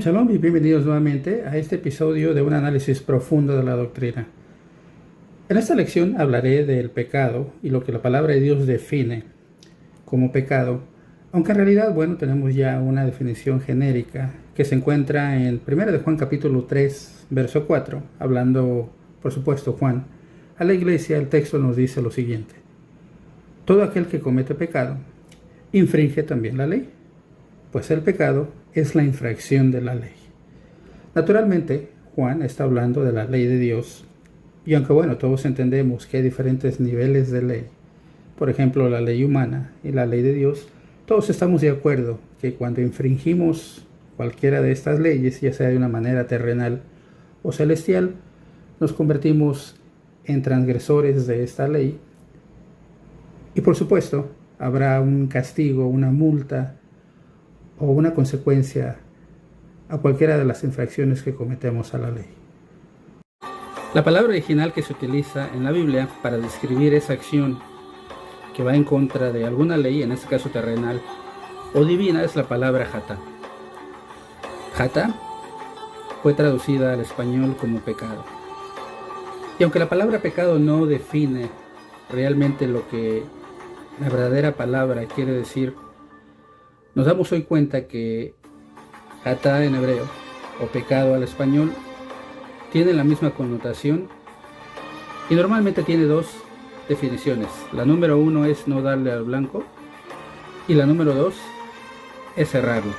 Shalom y bienvenidos nuevamente a este episodio de un análisis profundo de la doctrina. En esta lección hablaré del pecado y lo que la palabra de Dios define como pecado, aunque en realidad, tenemos ya una definición genérica que se encuentra en 1 de Juan capítulo 3, verso 4, hablando, por supuesto, Juan. A la iglesia el texto nos dice lo siguiente: todo aquel que comete pecado infringe también la ley, pues el pecado es la infracción de la ley. Naturalmente, Juan está hablando de la ley de Dios, y aunque todos entendemos que hay diferentes niveles de ley, por ejemplo la ley humana y la ley de Dios, todos estamos de acuerdo que cuando infringimos cualquiera de estas leyes, ya sea de una manera terrenal o celestial, nos convertimos en transgresores de esta ley, y por supuesto habrá un castigo, una multa o una consecuencia a cualquiera de las infracciones que cometemos a la ley. La palabra original que se utiliza en la Biblia para describir esa acción que va en contra de alguna ley, en este caso terrenal o divina, es la palabra hatá. Hatá fue traducida al español como pecado. Y aunque la palabra pecado no define realmente lo que la verdadera palabra quiere decir, nos damos hoy cuenta que hatá en hebreo o pecado al español tiene la misma connotación y normalmente tiene dos definiciones. La número 1 es no darle al blanco y la número 2 es cerrarlo.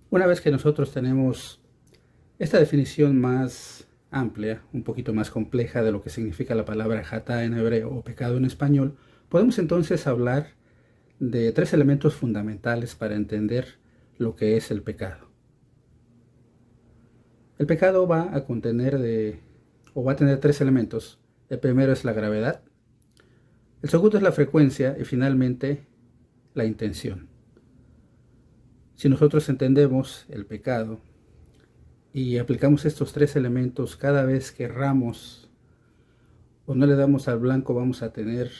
Una vez que nosotros tenemos esta definición más amplia, un poquito más compleja de lo que significa la palabra hatá en hebreo o pecado en español, podemos entonces hablar de tres elementos fundamentales para entender lo que es el pecado. El pecado va a tener tres elementos. El primero es la gravedad, el segundo es la frecuencia y finalmente la intención. Si nosotros entendemos el pecado y aplicamos estos tres elementos cada vez que erramos o no le damos al blanco, vamos a tener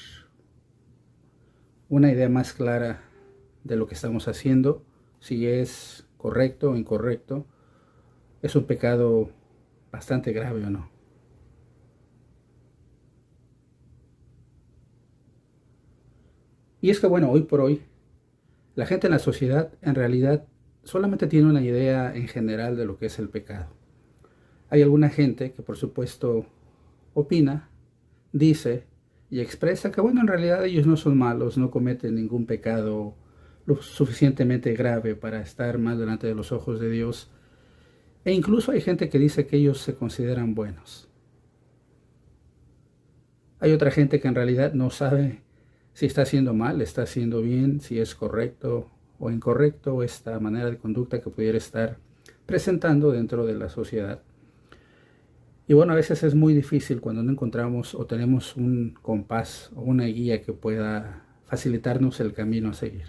una idea más clara de lo que estamos haciendo, si es correcto o incorrecto, es un pecado bastante grave o no. Y es que hoy por hoy, la gente en la sociedad en realidad solamente tiene una idea en general de lo que es el pecado. Hay alguna gente que por supuesto opina, dice y expresa que en realidad ellos no son malos, no cometen ningún pecado lo suficientemente grave para estar mal delante de los ojos de Dios. E incluso hay gente que dice que ellos se consideran buenos. Hay otra gente que en realidad no sabe si está haciendo mal, está haciendo bien, si es correcto o incorrecto esta manera de conducta que pudiera estar presentando dentro de la sociedad. Y a veces es muy difícil cuando no encontramos o tenemos un compás o una guía que pueda facilitarnos el camino a seguir.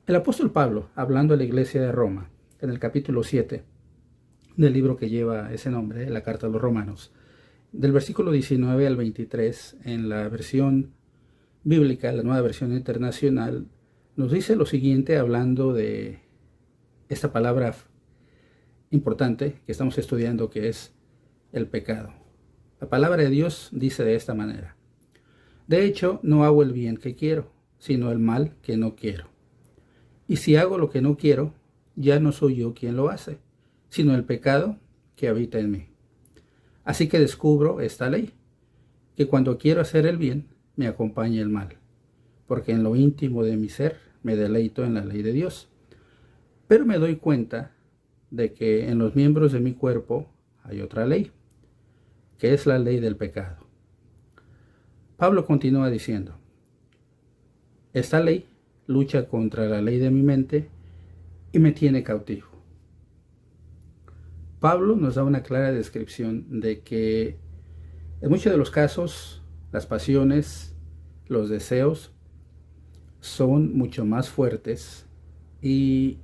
El apóstol Pablo, hablando a la iglesia de Roma, en el capítulo 7 del libro que lleva ese nombre, la carta a los Romanos, del versículo 19 al 23, en la versión bíblica, la nueva versión internacional, nos dice lo siguiente hablando de esta palabra importante que estamos estudiando, que es el pecado. La palabra de Dios dice de esta manera: de hecho, no hago el bien que quiero, sino el mal que no quiero. Y si hago lo que no quiero, ya no soy yo quien lo hace, sino el pecado que habita en mí. Así que descubro esta ley, que cuando quiero hacer el bien, me acompaña el mal, porque en lo íntimo de mi ser me deleito en la ley de Dios. Pero me doy cuenta de que en los miembros de mi cuerpo hay otra ley, que es la ley del pecado. Pablo continúa diciendo: esta ley lucha contra la ley de mi mente y me tiene cautivo. Pablo nos da una clara descripción de que en muchos de los casos las pasiones, los deseos son mucho más fuertes y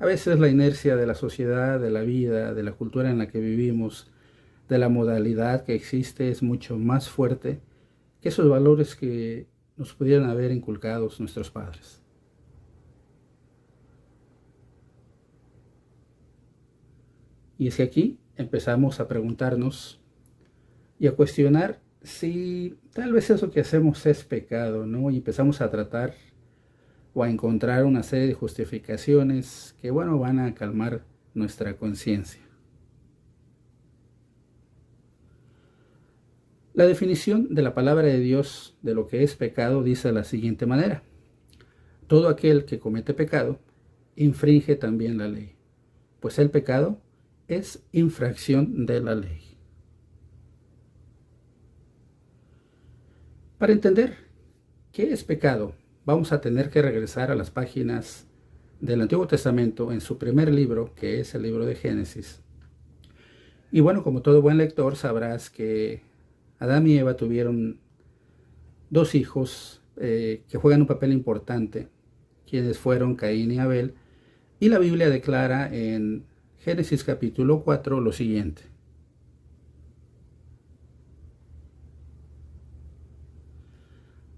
A veces la inercia de la sociedad, de la vida, de la cultura en la que vivimos, de la modalidad que existe es mucho más fuerte que esos valores que nos pudieran haber inculcados nuestros padres. Y es que aquí empezamos a preguntarnos y a cuestionar si tal vez eso que hacemos es pecado, ¿no? Y empezamos a tratar o a encontrar una serie de justificaciones que, bueno, van a calmar nuestra conciencia. La definición de la palabra de Dios de lo que es pecado dice de la siguiente manera: todo aquel que comete pecado infringe también la ley, pues el pecado es infracción de la ley. Para entender qué es pecado, vamos a tener que regresar a las páginas del Antiguo Testamento en su primer libro, que es el libro de Génesis. Y bueno, como todo buen lector, sabrás que Adán y Eva tuvieron dos hijos que juegan un papel importante, quienes fueron Caín y Abel, y la Biblia declara en Génesis capítulo 4 lo siguiente: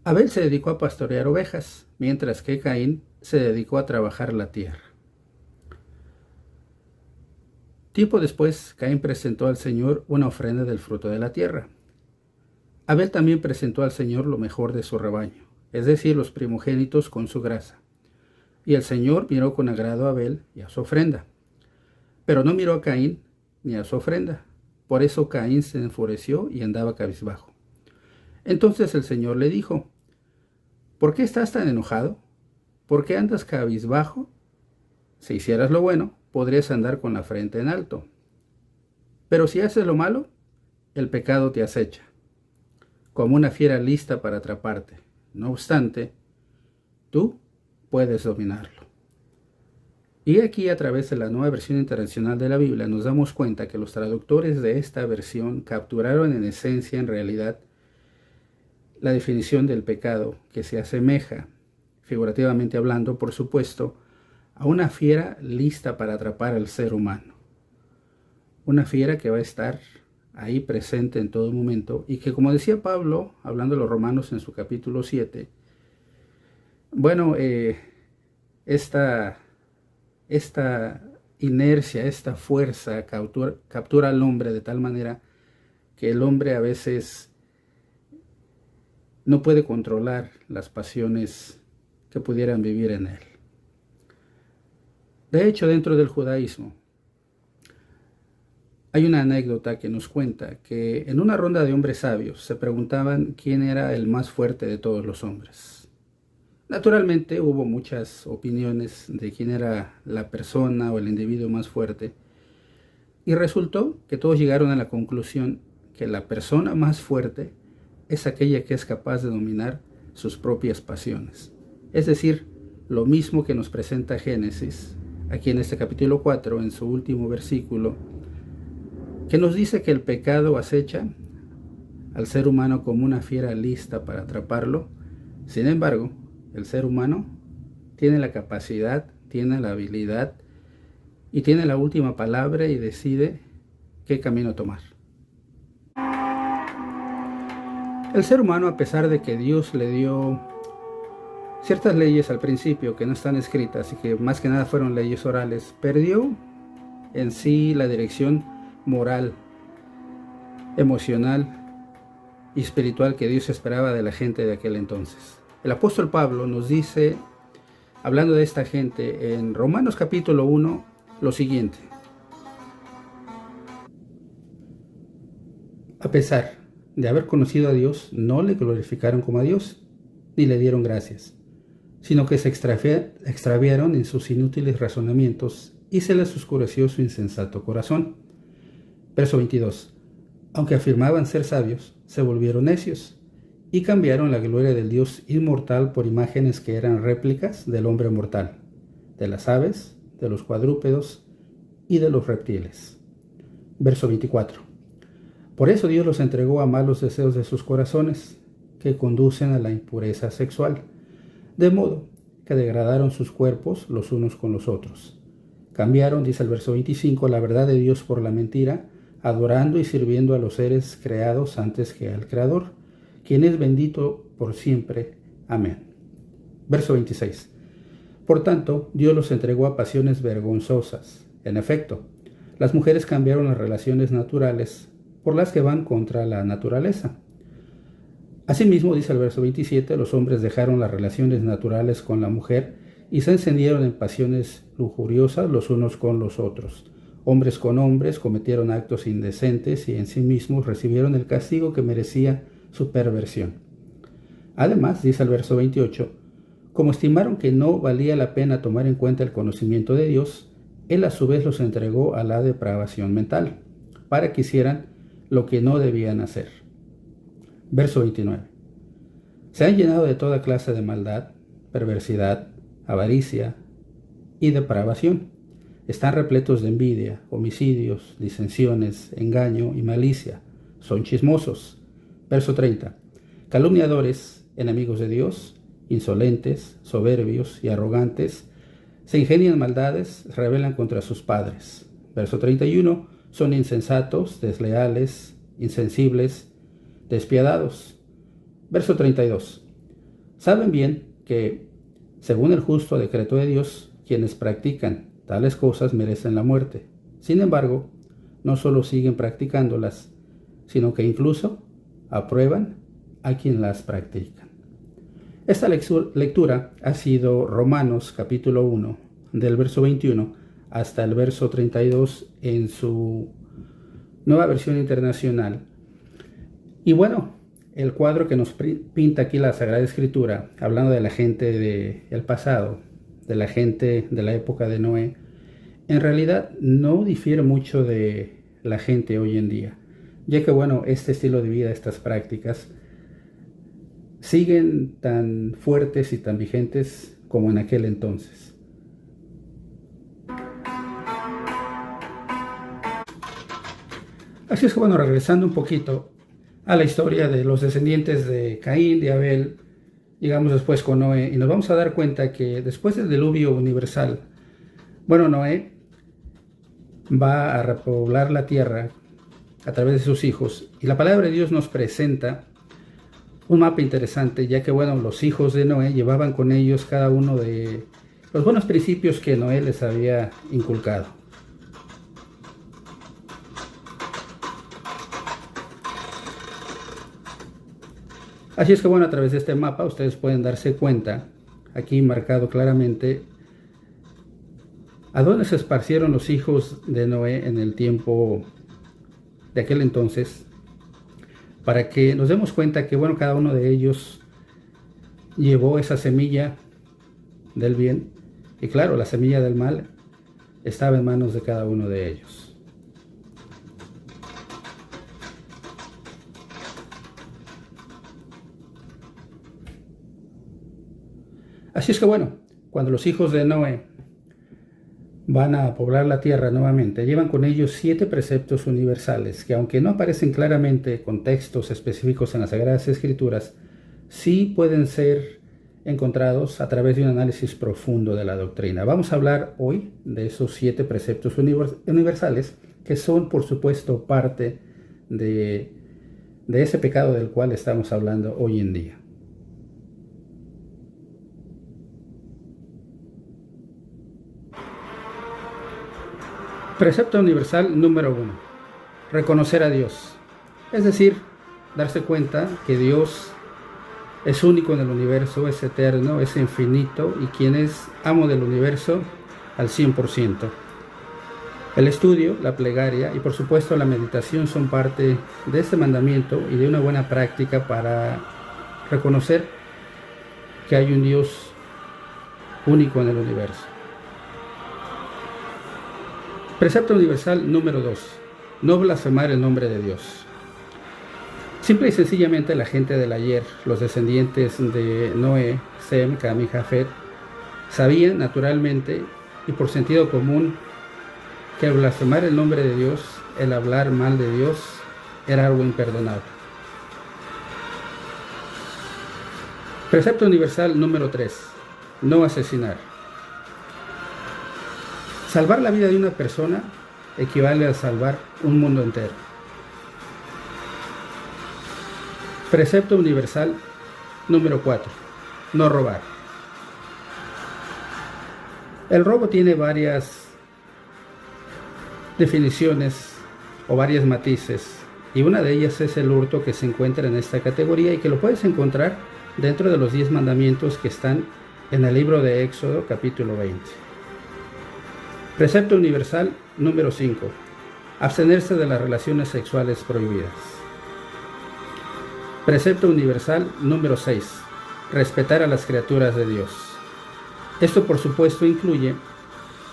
Abel se dedicó a pastorear ovejas, mientras que Caín se dedicó a trabajar la tierra. Tiempo después, Caín presentó al Señor una ofrenda del fruto de la tierra. Abel también presentó al Señor lo mejor de su rebaño, es decir, los primogénitos con su grasa. Y el Señor miró con agrado a Abel y a su ofrenda, pero no miró a Caín ni a su ofrenda. Por eso Caín se enfureció y andaba cabizbajo. Entonces el Señor le dijo: ¿por qué estás tan enojado? ¿Por qué andas cabizbajo? Si hicieras lo bueno, podrías andar con la frente en alto. Pero si haces lo malo, el pecado te acecha, como una fiera lista para atraparte. No obstante, tú puedes dominarlo. Y aquí, a través de la Nueva Versión Internacional de la Biblia, nos damos cuenta que los traductores de esta versión capturaron en esencia, en realidad, la definición del pecado, que se asemeja, figurativamente hablando, por supuesto, a una fiera lista para atrapar al ser humano. Una fiera que va a estar ahí presente en todo momento y que, como decía Pablo, hablando de los Romanos en su capítulo 7, bueno, esta inercia, esta fuerza captura al hombre de tal manera que el hombre a veces no puede controlar las pasiones que pudieran vivir en él. De hecho, dentro del judaísmo hay una anécdota que nos cuenta que en una ronda de hombres sabios se preguntaban quién era el más fuerte de todos los hombres. Naturalmente hubo muchas opiniones de quién era la persona o el individuo más fuerte, y resultó que todos llegaron a la conclusión que la persona más fuerte es aquella que es capaz de dominar sus propias pasiones. Es decir, lo mismo que nos presenta Génesis, aquí en este capítulo 4, en su último versículo, que nos dice que el pecado acecha al ser humano como una fiera lista para atraparlo. Sin embargo, el ser humano tiene la capacidad, tiene la habilidad y tiene la última palabra y decide qué camino tomar. El ser humano, a pesar de que Dios le dio ciertas leyes al principio que no están escritas y que más que nada fueron leyes orales, perdió en sí la dirección moral, emocional y espiritual que Dios esperaba de la gente de aquel entonces. El apóstol Pablo nos dice, hablando de esta gente, en Romanos capítulo 1, lo siguiente: a pesar de haber conocido a Dios, no le glorificaron como a Dios, ni le dieron gracias, sino que se extraviaron en sus inútiles razonamientos y se les oscureció su insensato corazón. Verso 22. Aunque afirmaban ser sabios, se volvieron necios y cambiaron la gloria del Dios inmortal por imágenes que eran réplicas del hombre mortal, de las aves, de los cuadrúpedos y de los reptiles. Verso 24. Por eso Dios los entregó a malos deseos de sus corazones, que conducen a la impureza sexual, de modo que degradaron sus cuerpos los unos con los otros, Cambiaron, dice el verso 25, la verdad de Dios por la mentira, adorando y sirviendo a los seres creados antes que al Creador, quien es bendito por siempre. Amén. Verso 26. Por tanto, Dios los entregó a pasiones vergonzosas. En efecto, las mujeres cambiaron las relaciones naturales por las que van contra la naturaleza. Asimismo, dice el verso 27, los hombres dejaron las relaciones naturales con la mujer y se encendieron en pasiones lujuriosas los unos con los otros. Hombres con hombres cometieron actos indecentes y en sí mismos recibieron el castigo que merecía su perversión. Además, dice el verso 28, como estimaron que no valía la pena tomar en cuenta el conocimiento de Dios, Él a su vez los entregó a la depravación mental, para que hicieran lo que no debían hacer. Verso 29. Se han llenado de toda clase de maldad, perversidad, avaricia y depravación. Están repletos de envidia, homicidios, disensiones, engaño y malicia. Son chismosos. Verso 30. Calumniadores, enemigos de Dios, insolentes, soberbios y arrogantes, se ingenian maldades, rebelan contra sus padres. Verso 31. Son insensatos, desleales, insensibles, despiadados. Verso 32. Saben bien que, según el justo decreto de Dios, quienes practican tales cosas merecen la muerte. Sin embargo, no solo siguen practicándolas, sino que incluso aprueban a quien las practican. Esta lectura ha sido Romanos capítulo 1, del verso 21 hasta el verso 32 en su nueva versión internacional. Y bueno, el cuadro que nos pinta aquí la Sagrada Escritura, hablando de la gente del pasado, de la gente de la época de Noé, en realidad no difiere mucho de la gente hoy en día, ya que bueno, este estilo de vida, estas prácticas, siguen tan fuertes y tan vigentes como en aquel entonces. Así es que bueno, regresando un poquito a la historia de los descendientes de Caín, de Abel, llegamos después con Noé y nos vamos a dar cuenta que después del diluvio universal, bueno, Noé va a repoblar la tierra a través de sus hijos y la palabra de Dios nos presenta un mapa interesante, ya que bueno, los hijos de Noé llevaban con ellos cada uno de los buenos principios que Noé les había inculcado. Así es que bueno, a través de este mapa ustedes pueden darse cuenta, aquí marcado claramente, a dónde se esparcieron los hijos de Noé en el tiempo de aquel entonces, para que nos demos cuenta que bueno, cada uno de ellos llevó esa semilla del bien, y claro, la semilla del mal estaba en manos de cada uno de ellos. Así es que bueno, cuando los hijos de Noé van a poblar la tierra nuevamente, llevan con ellos 7 preceptos universales que, aunque no aparecen claramente con textos específicos en las Sagradas Escrituras, sí pueden ser encontrados a través de un análisis profundo de la doctrina. Vamos a hablar hoy de esos 7 preceptos universales que son, por supuesto, parte de ese pecado del cual estamos hablando hoy en día. Precepto universal número 1. Reconocer a Dios. Es decir, darse cuenta que Dios es único en el universo, es eterno, es infinito y quien es amo del universo al 100%. El estudio, la plegaria y por supuesto la meditación son parte de este mandamiento y de una buena práctica para reconocer que hay un Dios único en el universo. Precepto universal número 2. No blasfemar el nombre de Dios. Simple y sencillamente la gente del ayer, los descendientes de Noé, Sem, Cam y Jafet, sabían naturalmente y por sentido común que al blasfemar el nombre de Dios, el hablar mal de Dios, era algo imperdonable. Precepto universal número 3. No asesinar. Salvar la vida de una persona equivale a salvar un mundo entero. Precepto universal número 4. No robar. El robo tiene varias definiciones o varios matices, y una de ellas es el hurto, que se encuentra en esta categoría y que lo puedes encontrar dentro de los 10 mandamientos que están en el libro de Éxodo capítulo 20. Precepto universal número 5. Abstenerse de las relaciones sexuales prohibidas. Precepto universal número 6. Respetar a las criaturas de Dios. Esto, por supuesto, incluye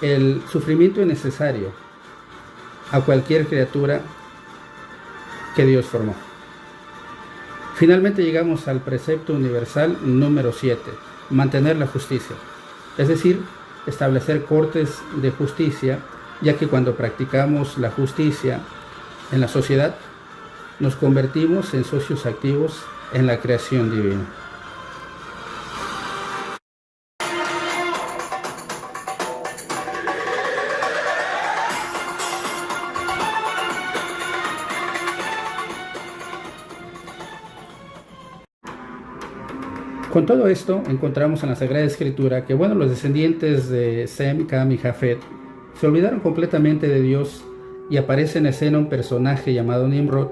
el sufrimiento necesario a cualquier criatura que Dios formó. Finalmente llegamos al precepto universal número 7. Mantener la justicia. Es decir, establecer cortes de justicia, ya que cuando practicamos la justicia en la sociedad, nos convertimos en socios activos en la creación divina. Con todo esto, encontramos en la Sagrada Escritura que, los descendientes de Sem, Cam y Jafet se olvidaron completamente de Dios, y aparece en escena un personaje llamado Nimrod,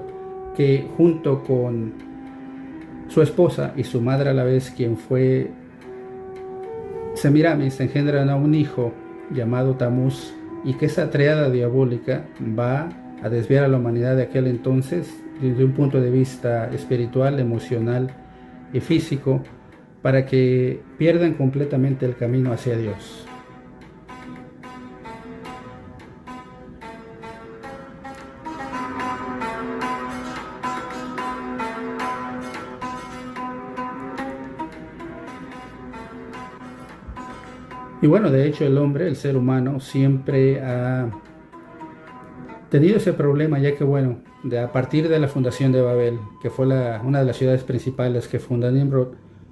que junto con su esposa y su madre a la vez, quien fue Semiramis, engendran a un hijo llamado Tamuz, y que esa triada diabólica va a desviar a la humanidad de aquel entonces desde un punto de vista espiritual, emocional y físico, para que pierdan completamente el camino hacia Dios. Y de hecho el ser humano, siempre ha tenido ese problema, ya que a partir de la fundación de Babel, que fue una de las ciudades principales que funda Nimrod,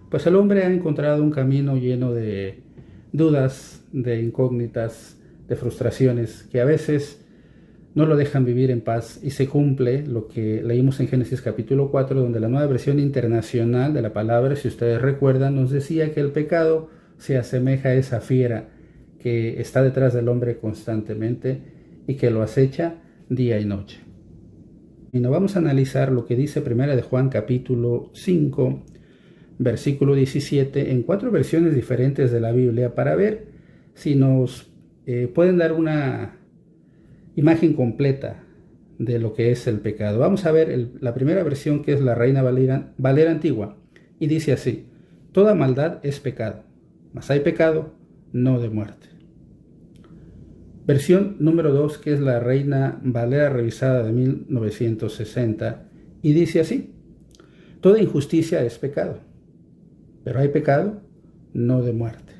pues el hombre ha encontrado un camino lleno de dudas, de incógnitas, de frustraciones, que a veces no lo dejan vivir en paz, y se cumple lo que leímos en Génesis capítulo 4, donde la Nueva Versión Internacional de la palabra, si ustedes recuerdan, nos decía que el pecado se asemeja a esa fiera que está detrás del hombre constantemente y que lo acecha día y noche. Y nos vamos a analizar lo que dice Primera de Juan capítulo 5, versículo 17, en 4 versiones diferentes de la Biblia, para ver si nos pueden dar una imagen completa de lo que es el pecado. Vamos a ver la primera versión, que es la Reina Valera Antigua, y dice así: toda maldad es pecado, mas hay pecado no de muerte. Versión número 2, que es la Reina Valera revisada de 1960, y dice así: toda injusticia es pecado, pero hay pecado no de muerte.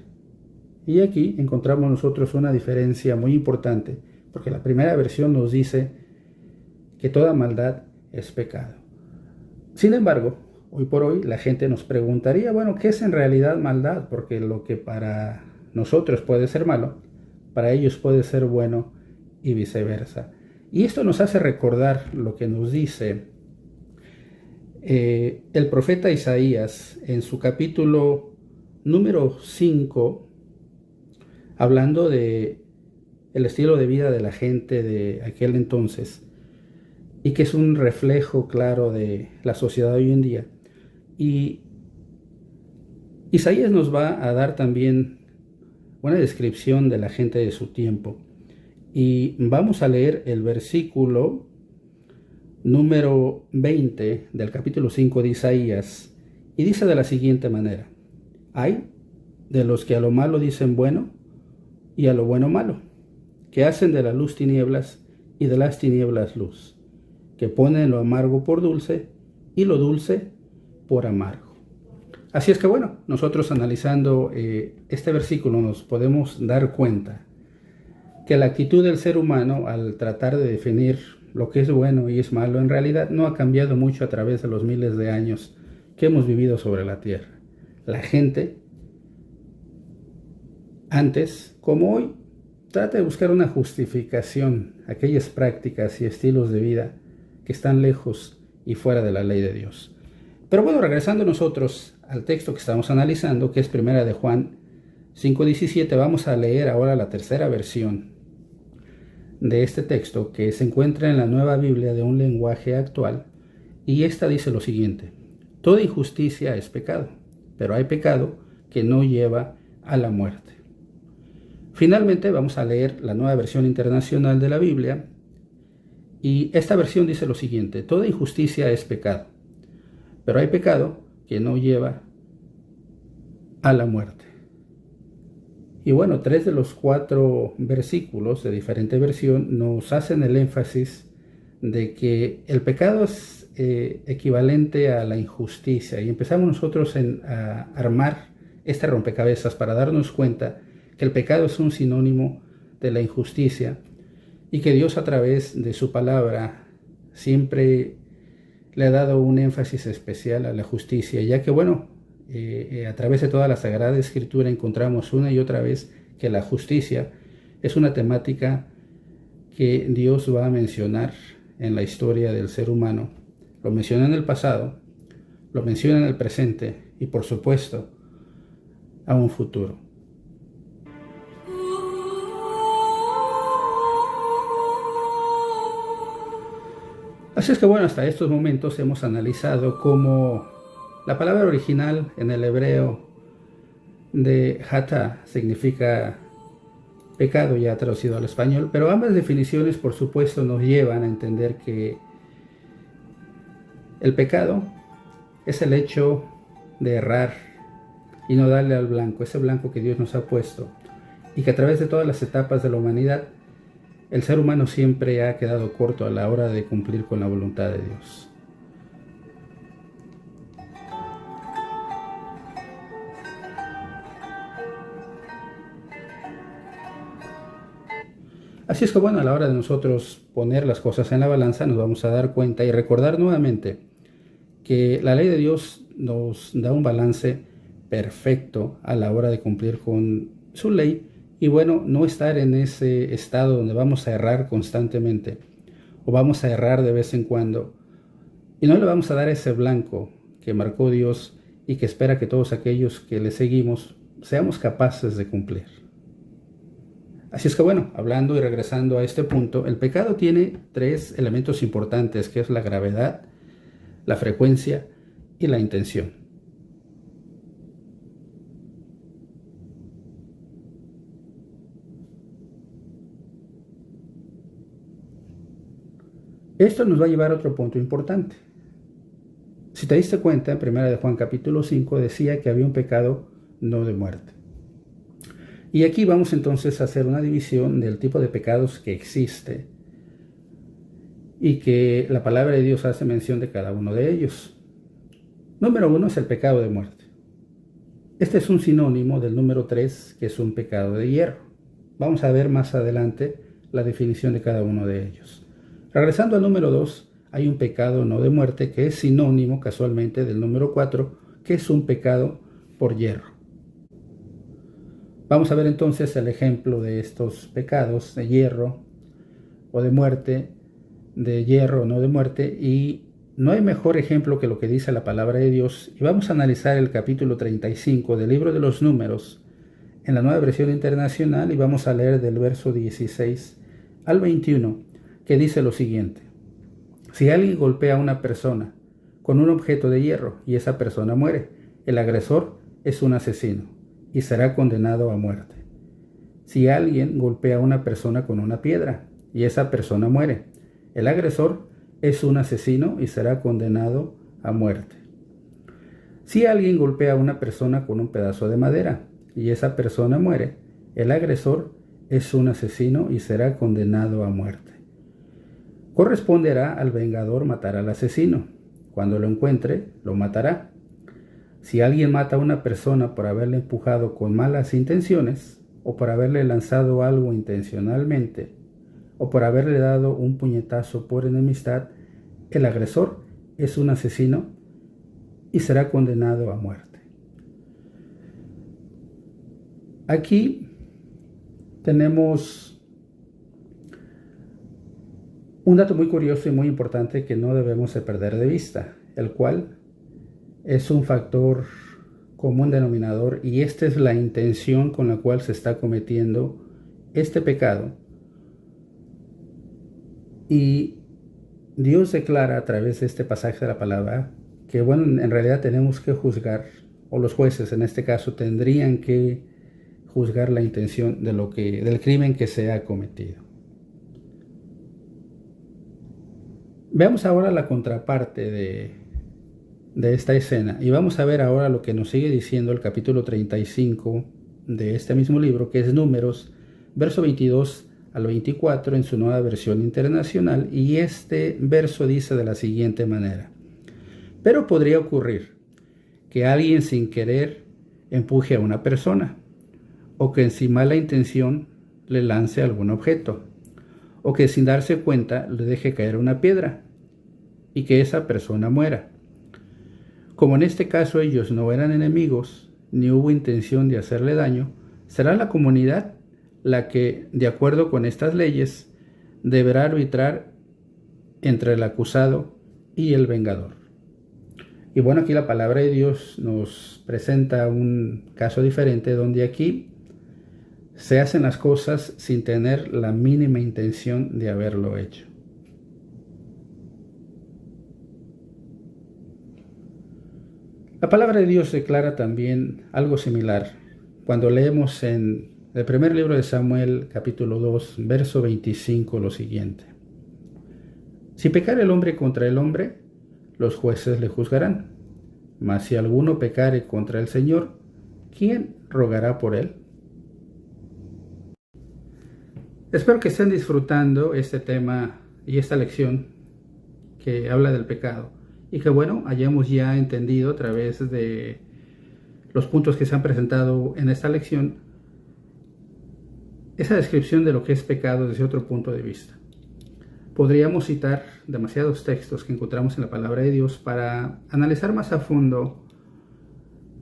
Y aquí encontramos nosotros una diferencia muy importante, porque la primera versión nos dice que toda maldad es pecado. Sin embargo, hoy por hoy la gente nos preguntaría, ¿qué es en realidad maldad? Porque lo que para nosotros puede ser malo, para ellos puede ser bueno, y viceversa. Y esto nos hace recordar lo que nos dice el profeta Isaías en su capítulo número 5, hablando de el estilo de vida de la gente de aquel entonces, y que es un reflejo claro de la sociedad hoy en día. Y Isaías nos va a dar también una descripción de la gente de su tiempo, y vamos a leer el versículo número 20 del capítulo 5 de Isaías, y dice de la siguiente manera: hay de los que a lo malo dicen bueno, y a lo bueno malo, que hacen de la luz tinieblas y de las tinieblas luz, que ponen lo amargo por dulce y lo dulce por amargo. Así es que nosotros analizando este versículo nos podemos dar cuenta que la actitud del ser humano al tratar de definir lo que es bueno y es malo en realidad no ha cambiado mucho a través de los miles de años que hemos vivido sobre la tierra. La gente, antes como hoy, trata de buscar una justificación a aquellas prácticas y estilos de vida que están lejos y fuera de la ley de Dios. Pero bueno, regresando nosotros al texto que estamos analizando, que es Primera de Juan 5:17, vamos a leer ahora la tercera versión de este texto, que se encuentra en la Nueva Biblia de un lenguaje actual, y esta dice lo siguiente: toda injusticia es pecado, pero hay pecado que no lleva a la muerte. Finalmente vamos a leer la Nueva Versión Internacional de la Biblia, y esta versión dice lo siguiente: toda injusticia es pecado, pero hay pecado que no lleva a la muerte. Y bueno, 3 de los 4 versículos de diferente versión nos hacen el énfasis de que el pecado es equivalente a la injusticia, y empezamos nosotros a armar este rompecabezas para darnos cuenta que el pecado es un sinónimo de la injusticia, y que Dios, a través de su palabra, siempre le ha dado un énfasis especial a la justicia, ya que bueno, a través de toda la Sagrada Escritura encontramos una y otra vez que la justicia es una temática que Dios va a mencionar en la historia del ser humano. Lo menciona en el pasado, lo menciona en el presente y, por supuesto, a un futuro. Así es que bueno, hasta estos momentos hemos analizado cómo la palabra original en el hebreo de Hata significa pecado, ya traducido al español, pero ambas definiciones, por supuesto, nos llevan a entender que el pecado es el hecho de errar y no darle al blanco, ese blanco que Dios nos ha puesto, y que a través de todas las etapas de la humanidad, el ser humano siempre ha quedado corto a la hora de cumplir con la voluntad de Dios. Así es que bueno, a la hora de nosotros poner las cosas en la balanza, nos vamos a dar cuenta y recordar nuevamente que la ley de Dios nos da un balance perfecto a la hora de cumplir con su ley, y bueno, no estar en ese estado donde vamos a errar constantemente o vamos a errar de vez en cuando, y no le vamos a dar ese blanco que marcó Dios y que espera que todos aquellos que le seguimos seamos capaces de cumplir. Así es que bueno, hablando y regresando a este punto, el pecado tiene 3 elementos importantes, que es la gravedad, la frecuencia y la intención. Esto nos va a llevar a otro punto importante. Si te diste cuenta, en 1 de Juan capítulo 5 decía que había un pecado no de muerte. Y aquí vamos entonces a hacer una división del tipo de pecados que existe y que la palabra de Dios hace mención de cada uno de ellos. Número 1 es el pecado de muerte. Este es un sinónimo del número 3, que es un pecado de hierro. Vamos a ver más adelante la definición de cada uno de ellos. Regresando al número 2, hay un pecado no de muerte, que es sinónimo casualmente del número 4, que es un pecado por hierro. Vamos a ver entonces el ejemplo de estos pecados de hierro o de muerte, de hierro o no de muerte, y no hay mejor ejemplo que lo que dice la palabra de Dios. Y vamos a analizar el capítulo 35 del libro de los Números en la Nueva Versión Internacional, y vamos a leer del verso 16 al 21, que dice lo siguiente: si alguien golpea a una persona con un objeto de hierro y esa persona muere, el agresor es un asesino y será condenado a muerte. Si alguien golpea a una persona con una piedra y esa persona muere, el agresor es un asesino y será condenado a muerte. Si alguien golpea a una persona con un pedazo de madera y esa persona muere, el agresor es un asesino y será condenado a muerte. Corresponderá al vengador matar al asesino. Cuando lo encuentre, lo matará. Si alguien mata a una persona por haberle empujado con malas intenciones, o por haberle lanzado algo intencionalmente, o por haberle dado un puñetazo por enemistad, el agresor es un asesino y será condenado a muerte. Aquí tenemos un dato muy curioso y muy importante que no debemos de perder de vista, el cual es un factor común denominador, y esta es la intención con la cual se está cometiendo este pecado. Y Dios declara a través de este pasaje de la palabra que, bueno, en realidad tenemos que juzgar, o los jueces en este caso tendrían que juzgar la intención del crimen que se ha cometido. Veamos ahora la contraparte de esta escena, y vamos a ver ahora lo que nos sigue diciendo el capítulo 35 de este mismo libro, que es Números, verso 22 al 24 en su nueva versión internacional, y este verso dice de la siguiente manera: pero podría ocurrir que alguien sin querer empuje a una persona, o que sin mala intención le lance algún objeto, o que sin darse cuenta le deje caer una piedra y que esa persona muera. Como en este caso ellos no eran enemigos ni hubo intención de hacerle daño, será la comunidad la que, de acuerdo con estas leyes, deberá arbitrar entre el acusado y el vengador. Y bueno, aquí la palabra de Dios nos presenta un caso diferente, donde aquí se hacen las cosas sin tener la mínima intención de haberlo hecho. La palabra de Dios declara también algo similar cuando leemos en el primer libro de Samuel, capítulo 2, verso 25, lo siguiente: si pecare el hombre contra el hombre, los jueces le juzgarán, mas si alguno pecare contra el Señor, ¿quién rogará por él? Espero que estén disfrutando este tema y esta lección que habla del pecado, y que, bueno, hayamos ya entendido a través de los puntos que se han presentado en esta lección esa descripción de lo que es pecado desde otro punto de vista. Podríamos citar demasiados textos que encontramos en la palabra de Dios para analizar más a fondo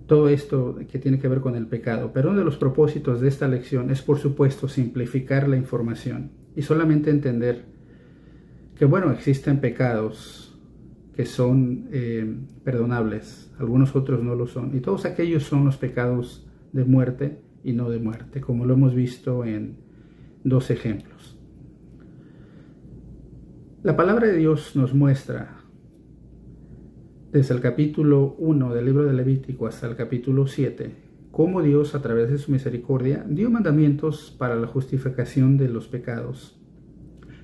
todo esto que tiene que ver con el pecado, pero uno de los propósitos de esta lección es, por supuesto, simplificar la información y solamente entender que, bueno, existen pecados que son perdonables, algunos otros no lo son, y todos aquellos son los pecados de muerte y no de muerte, como lo hemos visto en dos ejemplos. La palabra de Dios nos muestra desde el capítulo 1 del libro de Levítico hasta el capítulo 7 cómo Dios, a través de su misericordia, dio mandamientos para la justificación de los pecados,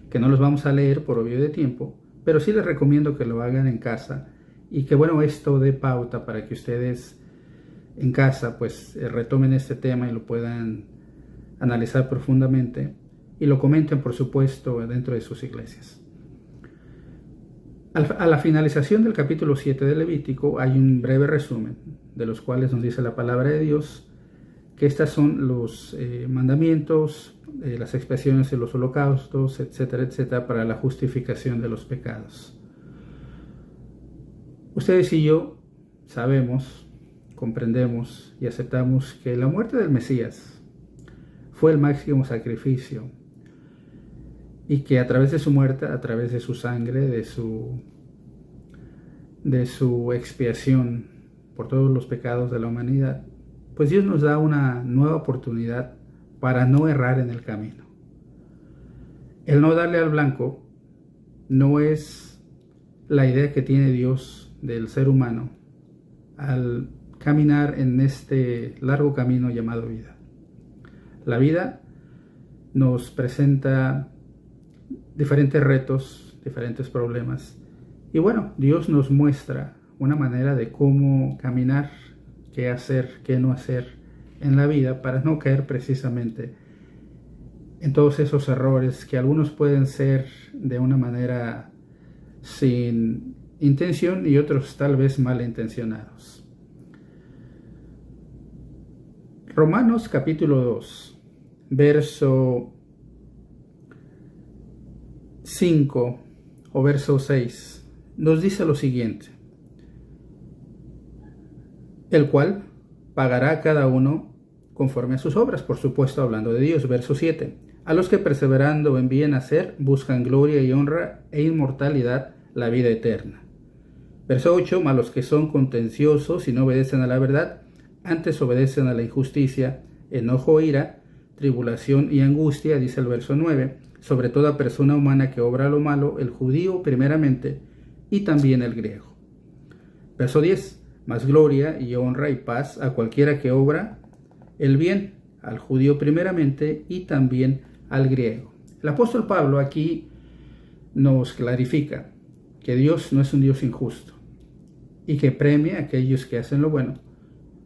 que no los vamos a leer por obvio de tiempo, pero sí les recomiendo que lo hagan en casa, y que, bueno, esto dé pauta para que ustedes en casa pues retomen este tema y lo puedan analizar profundamente y lo comenten, por supuesto, dentro de sus iglesias. A la finalización del capítulo 7 de Levítico hay un breve resumen de los cuales nos dice la palabra de Dios que estos son los mandamientos, las expiaciones de los holocaustos, etcétera, etcétera, para la justificación de los pecados. Ustedes y yo sabemos, comprendemos y aceptamos que la muerte del Mesías fue el máximo sacrificio, y que a través de su muerte, a través de su sangre, de su expiación por todos los pecados de la humanidad, pues Dios nos da una nueva oportunidad para no errar en el camino. El no darle al blanco no es la idea que tiene Dios del ser humano al caminar en este largo camino llamado vida. La vida nos presenta diferentes retos, diferentes problemas, y bueno, Dios nos muestra una manera de cómo caminar, qué hacer, qué no hacer en la vida para no caer precisamente en todos esos errores que algunos pueden ser de una manera sin intención y otros tal vez malintencionados. Romanos capítulo 2, verso 5 o verso 6 nos dice lo siguiente: el cual pagará a cada uno conforme a sus obras, por supuesto hablando de Dios. Verso 7. A los que perseverando en bien hacer buscan gloria y honra e inmortalidad, la vida eterna. Verso 8. Mas los que son contenciosos y no obedecen a la verdad, antes obedecen a la injusticia, enojo, ira, tribulación y angustia, dice el verso 9, sobre toda persona humana que obra lo malo, el judío primeramente y también el griego. Verso 10. Mas gloria y honra y paz a cualquiera que obra el bien, al judío primeramente y también al griego. El apóstol Pablo aquí nos clarifica que Dios no es un Dios injusto y que premia a aquellos que hacen lo bueno,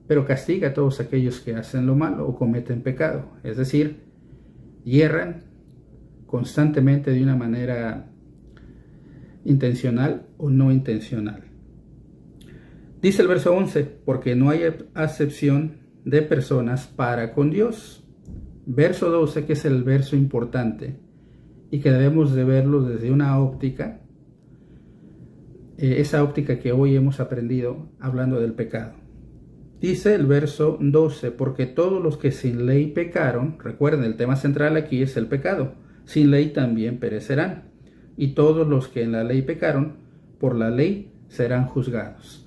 pero castiga a todos aquellos que hacen lo malo o cometen pecado, es decir, hierran constantemente de una manera intencional o no intencional. Dice el verso 11, porque no hay acepción de personas para con Dios. Verso 12, que es el verso importante y que debemos de verlo desde una óptica, esa óptica que hoy hemos aprendido hablando del pecado. Dice el verso 12, porque todos los que sin ley pecaron, recuerden, el tema central aquí es el pecado, sin ley también perecerán, y todos los que en la ley pecaron, por la ley serán juzgados.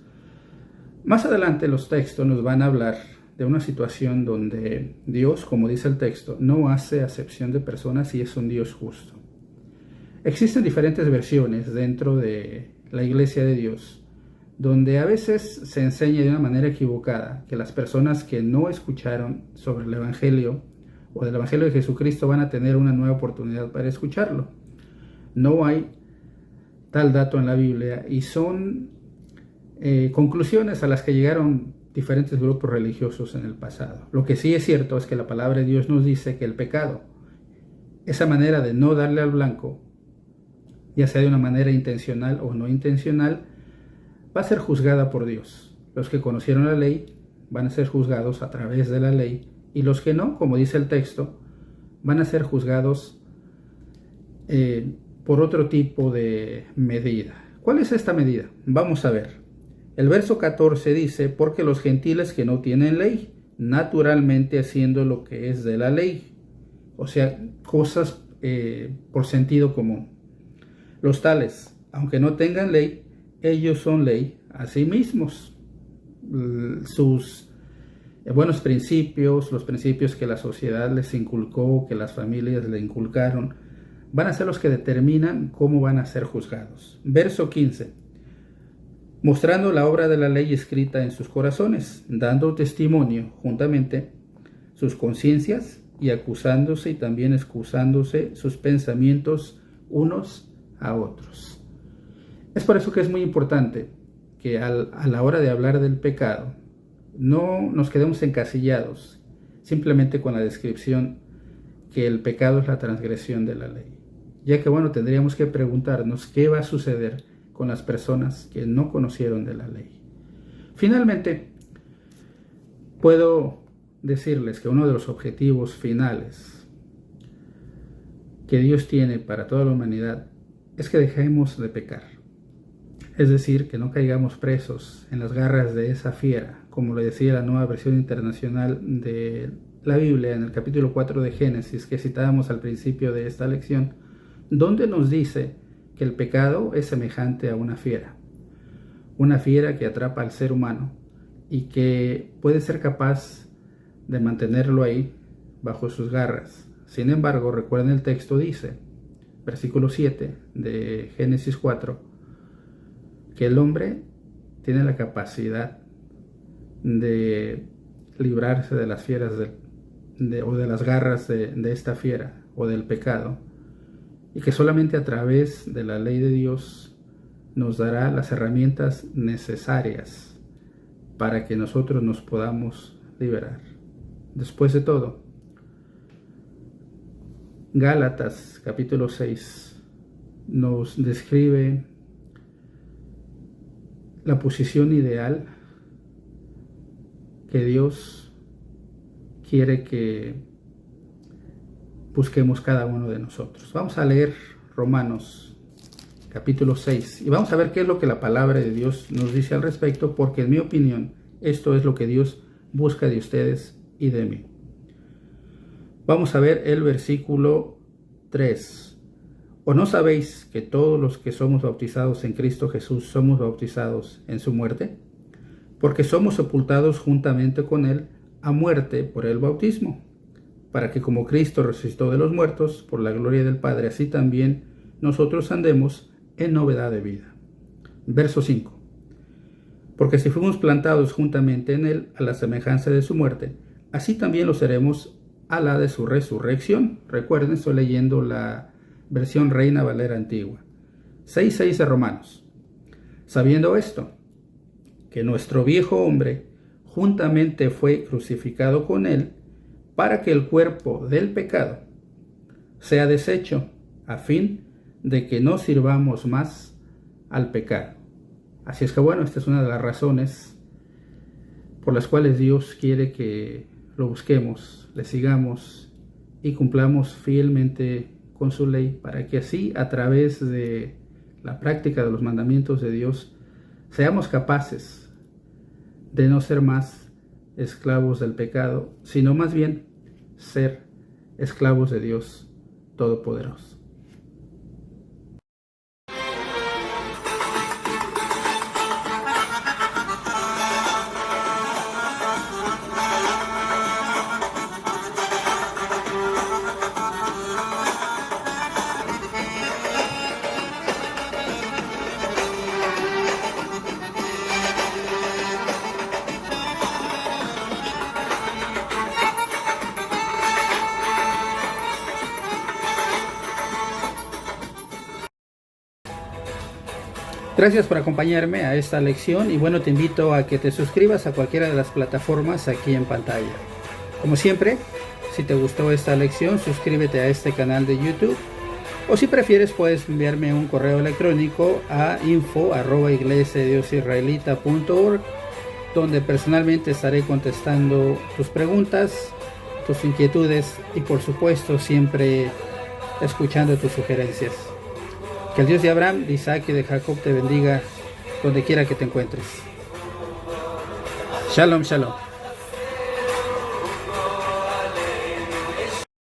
Más adelante los textos nos van a hablar de una situación donde Dios, como dice el texto, no hace acepción de personas y es un Dios justo. Existen diferentes versiones dentro de la Iglesia de Dios, donde a veces se enseña de una manera equivocada que las personas que no escucharon sobre el Evangelio o del Evangelio de Jesucristo van a tener una nueva oportunidad para escucharlo. No hay tal dato en la Biblia y son conclusiones a las que llegaron diferentes grupos religiosos en el pasado. Lo que sí es cierto es que la palabra de Dios nos dice que el pecado, esa manera de no darle al blanco, ya sea de una manera intencional o no intencional, va a ser juzgada por Dios. Los que conocieron la ley van a ser juzgados a través de la ley y los que no, como dice el texto, van a ser juzgados por otro tipo de medida. ¿Cuál es esta medida? Vamos a ver. El verso 14 dice, porque los gentiles que no tienen ley, naturalmente haciendo lo que es de la ley, o sea, cosas por sentido común. Los tales, aunque no tengan ley, ellos son ley a sí mismos. Sus buenos principios, los principios que la sociedad les inculcó, que las familias le inculcaron, van a ser los que determinan cómo van a ser juzgados. Verso 15. Mostrando la obra de la ley escrita en sus corazones, dando testimonio juntamente sus conciencias y acusándose y también excusándose sus pensamientos unos a otros. Es por eso que es muy importante que a la hora de hablar del pecado no nos quedemos encasillados simplemente con la descripción que el pecado es la transgresión de la ley, ya que tendríamos que preguntarnos qué va a suceder con las personas que no conocieron de la ley. Finalmente, puedo decirles que uno de los objetivos finales que Dios tiene para toda la humanidad es que dejemos de pecar. Es decir, que no caigamos presos en las garras de esa fiera, como le decía la Nueva Versión Internacional de la Biblia en el capítulo 4 de Génesis, que citábamos al principio de esta lección, donde nos dice que el pecado es semejante a una fiera que atrapa al ser humano y que puede ser capaz de mantenerlo ahí bajo sus garras. Sin embargo, recuerden el texto dice, versículo 7 de Génesis 4, que el hombre tiene la capacidad de librarse de las fieras o de las garras de esta fiera o del pecado, y que solamente a través de la ley de Dios nos dará las herramientas necesarias para que nosotros nos podamos liberar. Después de todo, Gálatas capítulo 6 nos describe la posición ideal que Dios quiere que busquemos cada uno de nosotros. Vamos a leer Romanos capítulo 6 y vamos a ver qué es lo que la palabra de Dios nos dice al respecto, porque en mi opinión esto es lo que Dios busca de ustedes y de mí. Vamos a ver el versículo 3. ¿O no sabéis que todos los que somos bautizados en Cristo Jesús somos bautizados en su muerte? Porque somos sepultados juntamente con él a muerte por el bautismo, para que como Cristo resucitó de los muertos por la gloria del Padre, así también nosotros andemos en novedad de vida. Verso 5. Porque si fuimos plantados juntamente en él a la semejanza de su muerte, así también lo seremos a la de su resurrección. Recuerden, estoy leyendo la versión Reina Valera antigua. 6:6 de Romanos. Sabiendo esto, que nuestro viejo hombre juntamente fue crucificado con él, para que el cuerpo del pecado sea deshecho, a fin de que no sirvamos más al pecado. Así es que bueno, esta es una de las razones por las cuales Dios quiere que lo busquemos, le sigamos y cumplamos fielmente con su ley, para que así, a través de la práctica de los mandamientos de Dios, seamos capaces de no ser más esclavos del pecado, sino más bien ser esclavos de Dios Todopoderoso. Gracias por acompañarme a esta lección y bueno, te invito a que te suscribas a cualquiera de las plataformas aquí en pantalla. Como siempre, si te gustó esta lección, suscríbete a este canal de YouTube, o si prefieres puedes enviarme un correo electrónico a info@iglesiadiosisraelita.org, donde personalmente estaré contestando tus preguntas, tus inquietudes y por supuesto siempre escuchando tus sugerencias. Que el Dios de Abraham, de Isaac y de Jacob te bendiga donde quiera que te encuentres. Shalom, shalom.